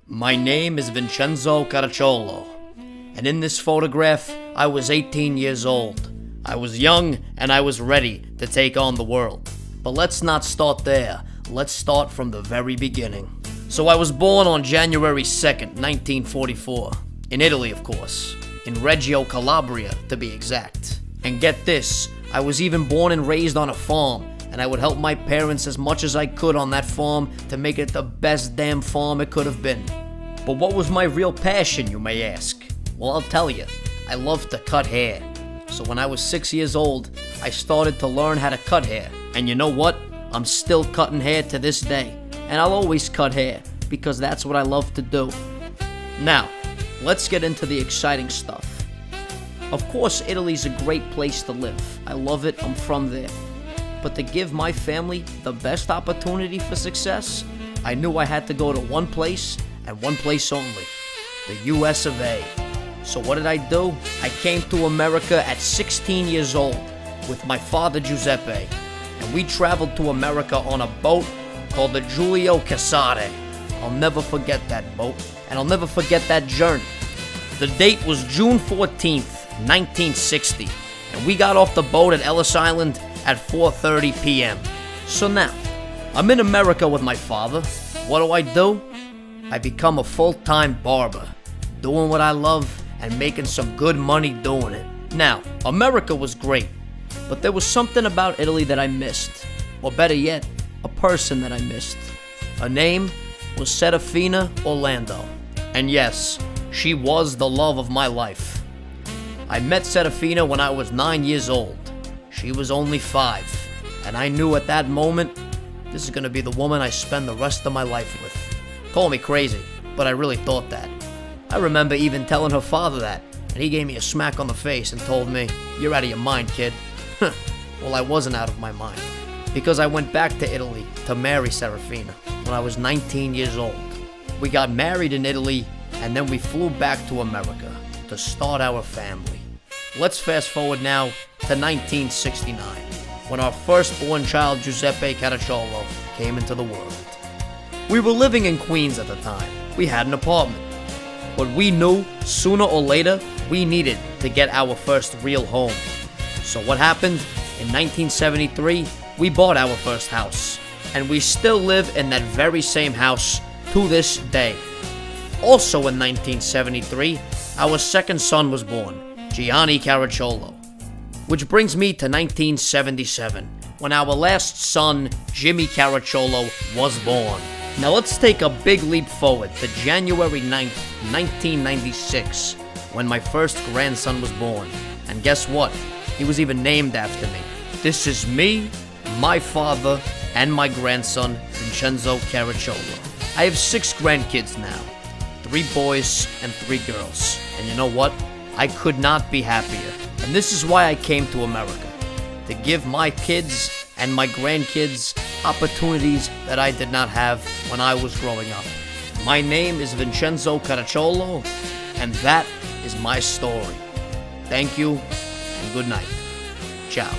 My name is Vincenzo Caracciolo, and in this photograph, I was 18 years old. I was young, and I was ready to take on the world. But let's not start there. Let's start from the very beginning. So I was born on January 2nd, 1944, in Italy, of course, in Reggio Calabria, to be exact. And get this, I was even born and raised on a farm, and I would help my parents as much as I could on that farm to make it the best damn farm it could have been. But what was my real passion, you may ask? Well, I'll tell you. I loved to cut hair. So when I was 6 years old, I started to learn how to cut hair. And you know what? I'm still cutting hair to this day. And I'll always cut hair, because that's what I love to do. Now, let's get into the exciting stuff. Of course, Italy's a great place to live. I love it, I'm from there. But to give my family the best opportunity for success, I knew I had to go to one place, and one place only, the US of A. So what did I do? I came to America at 16 years old with my father Giuseppe, and we traveled to America on a boat called the Giulio Cesare. I'll never forget that boat, and I'll never forget that journey. The date was June 14th, 1960, and we got off the boat at Ellis Island at 4:30 p.m. So now, I'm in America with my father. What do? I become a full-time barber, doing what I love and making some good money doing it. Now, America was great, but there was something about Italy that I missed. Or better yet, a person that I missed. Her name was Serafina Orlando. And yes, she was the love of my life. I met Serafina when I was 9 years old. She was only 5, and I knew at that moment, this is gonna be the woman I spend the rest of my life with. Call me crazy, but I really thought that. I remember even telling her father that, and he gave me a smack on the face and told me, "You're out of your mind, kid." Well, I wasn't out of my mind, because I went back to Italy to marry Serafina when I was 19 years old. We got married in Italy, and then we flew back to America to start our family. Let's fast forward now to 1969, when our firstborn child, Giuseppe Caracciolo, came into the world. We were living in Queens at the time. We had an apartment. But we knew sooner or later we needed to get our first real home. So what happened? In 1973, we bought our first house. And we still live in that very same house to this day. Also in 1973, our second son was born, Gianni Caracciolo. Which brings me to 1977, when our last son, Jimmy Caracciolo, was born. Now let's take a big leap forward to January 9th, 1996, when my first grandson was born. And guess what? He was even named after me. This is me, my father, and my grandson, Vincenzo Caracciolo. I have 6 grandkids now, 3 boys and 3 girls. And you know what? I could not be happier. And this is why I came to America, to give my kids and my grandkids opportunities that I did not have when I was growing up. My name is Vincenzo Caracciolo, and that is my story. Thank you, and good night. Ciao.